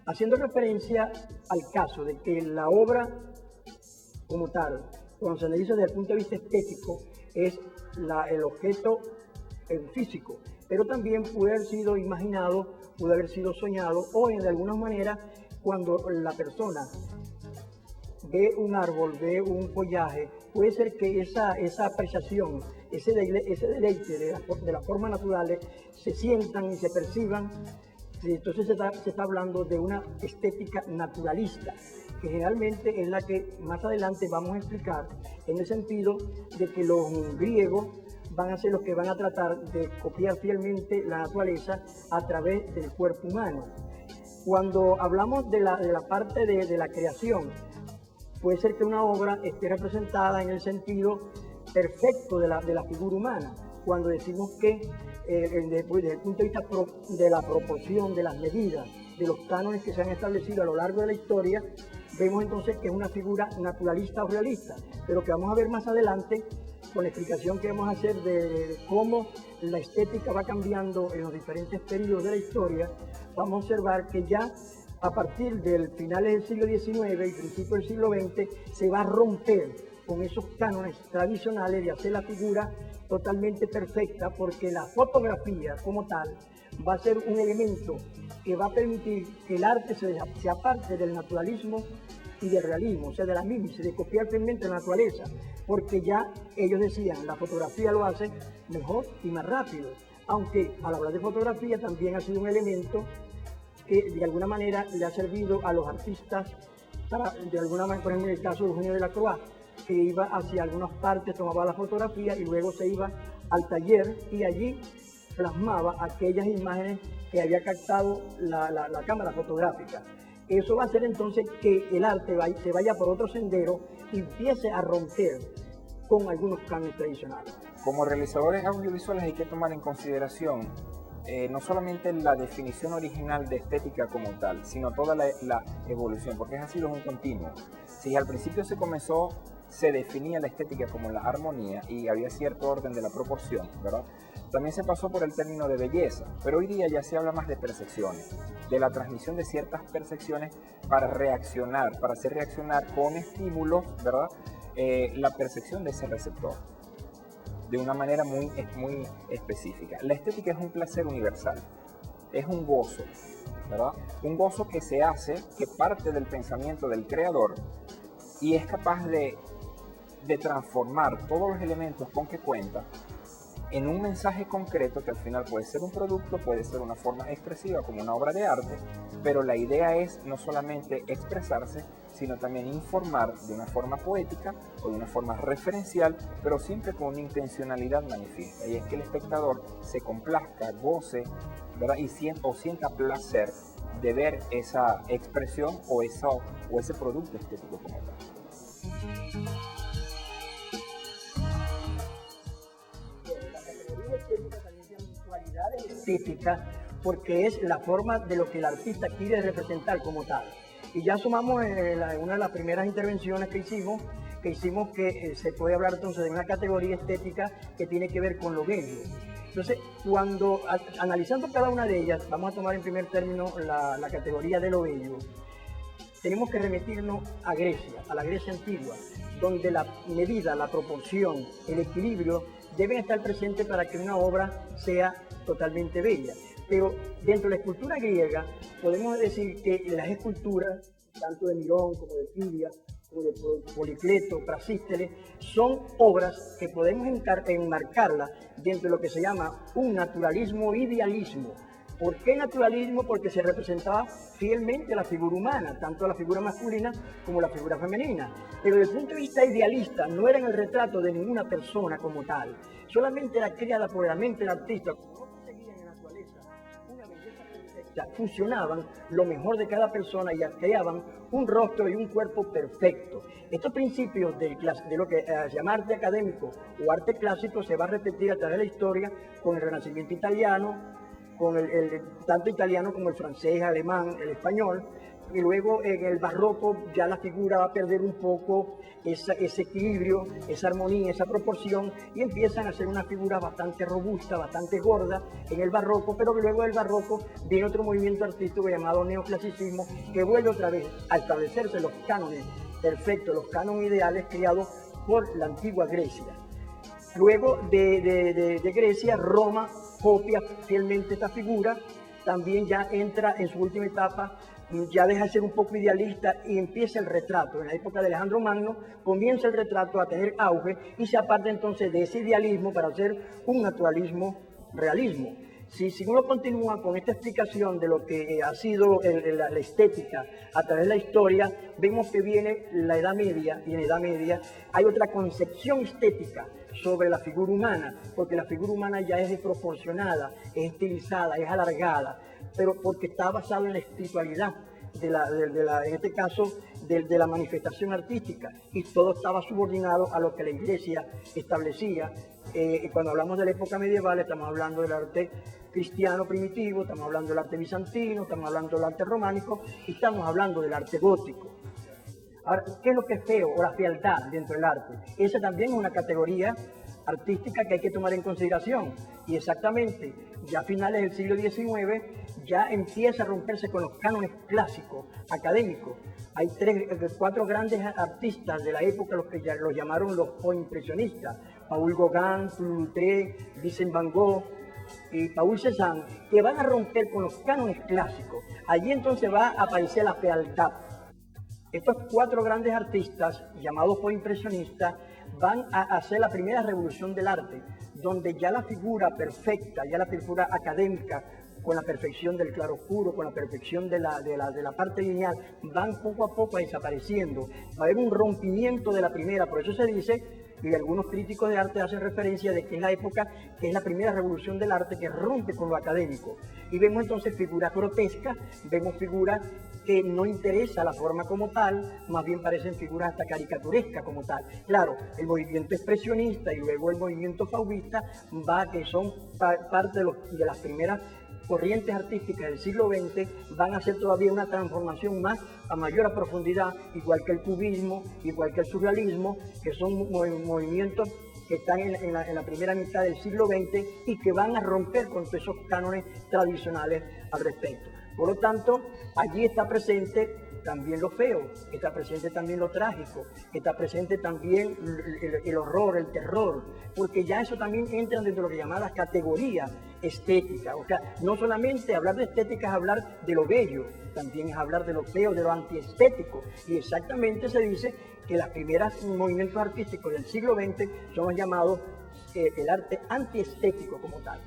haciendo referencia al caso de que la obra como tal, cuando se analiza desde el punto de vista estético, es el objeto físico, pero también puede haber sido imaginado, puede haber sido soñado, o de alguna manera cuando la persona ve un árbol, ve un follaje, puede ser que esa apreciación, ese deleite de las formas naturales se sientan y se perciban. Entonces se está hablando de una estética naturalista, que generalmente es la que más adelante vamos a explicar, en el sentido de que los griegos van a ser los que van a tratar de copiar fielmente la naturaleza a través del cuerpo humano. Cuando hablamos de la parte de la creación, puede ser que una obra esté representada en el sentido perfecto de la figura humana, cuando decimos que desde el punto de vista de la proporción, de las medidas, de los cánones que se han establecido a lo largo de la historia, vemos entonces que es una figura naturalista o realista, pero que vamos a ver más adelante con la explicación que vamos a hacer de cómo la estética va cambiando en los diferentes periodos de la historia. Vamos a observar que ya a partir del finales del siglo XIX y principios del siglo XX se va a romper con esos cánones tradicionales de hacer la figura totalmente perfecta, porque la fotografía como tal va a ser un elemento que va a permitir que el arte se aparte del naturalismo y del realismo, o sea, de la mímica, de copiar fielmente la naturaleza, porque ya ellos decían, la fotografía lo hace mejor y más rápido, aunque al hablar de fotografía también ha sido un elemento que de alguna manera le ha servido a los artistas para, de alguna manera, por ejemplo, en el caso de Eugenio Delacroix, que iba hacia algunas partes, tomaba la fotografía y luego se iba al taller y allí plasmaba aquellas imágenes que había captado la cámara fotográfica. Eso va a hacer entonces que el arte se vaya por otro sendero y empiece a romper con algunos cánones tradicionales. Como realizadores audiovisuales hay que tomar en consideración no solamente la definición original de estética como tal, sino toda la evolución, porque ha sido un continuo. Si al principio se definía la estética como la armonía y había cierto orden de la proporción, ¿verdad? También se pasó por el término de belleza, pero hoy día ya se habla más de percepciones, de la transmisión de ciertas percepciones para hacer reaccionar con estímulos, ¿verdad? La percepción de ese receptor, de una manera muy específica. La estética es un placer universal, es un gozo, ¿verdad? Un gozo que parte del pensamiento del creador y es capaz de transformar todos los elementos con que cuenta en un mensaje concreto que al final puede ser un producto, puede ser una forma expresiva como una obra de arte, pero la idea es no solamente expresarse, sino también informar de una forma poética o de una forma referencial, pero siempre con una intencionalidad manifiesta, y es que el espectador se complazca, goce, ¿verdad? Y sienta placer de ver esa expresión o ese producto estético como tal. Estética, porque es la forma de lo que el artista quiere representar como tal. Y ya sumamos una de las primeras intervenciones que hicimos que se puede hablar entonces de una categoría estética que tiene que ver con lo bello. Entonces, cuando analizando cada una de ellas, vamos a tomar en primer término la categoría de lo bello. Tenemos que remitirnos a Grecia, a la Grecia antigua, donde la medida, la proporción, el equilibrio deben estar presentes para que una obra sea totalmente bella. Pero dentro de la escultura griega podemos decir que las esculturas, tanto de Mirón como de Fidia, como de Policleto, Prasístenes, son obras que podemos enmarcarlas dentro de lo que se llama un naturalismo idealismo. ¿Por qué naturalismo? Porque se representaba fielmente la figura humana, tanto la figura masculina como la figura femenina. Pero desde el punto de vista idealista no era el retrato de ninguna persona como tal, solamente era creada por la mente del artista. Como no conseguían en la naturaleza una belleza perfecta, fusionaban lo mejor de cada persona y creaban un rostro y un cuerpo perfecto. Estos principios de lo que se llama arte académico o arte clásico se va a repetir a través de la historia con el Renacimiento italiano, con tanto italiano como el francés, alemán, el español, y luego en el barroco ya la figura va a perder un poco ese equilibrio, esa armonía, esa proporción, y empiezan a ser una figura bastante robusta, bastante gorda en el barroco, pero luego del barroco viene otro movimiento artístico llamado neoclasicismo, que vuelve otra vez a establecerse los cánones perfectos, los cánones ideales creados por la antigua Grecia. Luego de Grecia, Roma copia fielmente esta figura, también ya entra en su última etapa, ya deja de ser un poco idealista y empieza el retrato. En la época de Alejandro Magno comienza el retrato a tener auge y se aparta entonces de ese idealismo para hacer un naturalismo realismo. Si uno continúa con esta explicación de lo que ha sido la estética a través de la historia, vemos que viene la Edad Media, y en la Edad Media hay otra concepción estética sobre la figura humana, porque la figura humana ya es desproporcionada, es estilizada, es alargada, pero porque está basado en la espiritualidad, en este caso, de la manifestación artística, y todo estaba subordinado a lo que la Iglesia establecía. Cuando hablamos de la época medieval, estamos hablando del arte cristiano primitivo, estamos hablando del arte bizantino, estamos hablando del arte románico, y estamos hablando del arte gótico. Ahora, ¿qué es lo que es feo o la fealdad dentro del arte? Esa también es una categoría artística que hay que tomar en consideración. Y exactamente, ya a finales del siglo XIX, ya empieza a romperse con los cánones clásicos, académicos. Hay cuatro grandes artistas de la época, los que ya los llamaron los poimpresionistas: Paul Gauguin, Toulouse-Lautrec, Vincent Van Gogh y Paul Cézanne, que van a romper con los cánones clásicos. Allí entonces va a aparecer la fealdad. Estos cuatro grandes artistas, llamados poimpresionistas, van a hacer la primera revolución del arte, donde ya la figura perfecta, ya la figura académica, con la perfección del claroscuro, con la perfección de la parte lineal, van poco a poco desapareciendo. Va a haber un rompimiento de la primera, por eso se dice, y algunos críticos de arte hacen referencia de que es la época, que es la primera revolución del arte que rompe con lo académico. Y vemos entonces figuras grotescas, vemos figuras que no interesa la forma como tal, más bien parecen figuras hasta caricaturescas como tal. Claro, el movimiento expresionista y luego el movimiento fauvista que son parte de las primeras corrientes artísticas del siglo XX, van a hacer todavía una transformación más a mayor profundidad, igual que el cubismo, igual que el surrealismo, que son movimientos que están en la primera mitad del siglo XX y que van a romper con todos esos cánones tradicionales al respecto. Por lo tanto, allí está presente también lo feo, está presente también lo trágico, está presente también el horror, el terror, porque ya eso también entra dentro de lo que llamadas categorías estéticas. O sea, no solamente hablar de estética es hablar de lo bello, también es hablar de lo feo, de lo antiestético. Y exactamente se dice que los primeros movimientos artísticos del siglo XX son los llamados el arte antiestético como tal.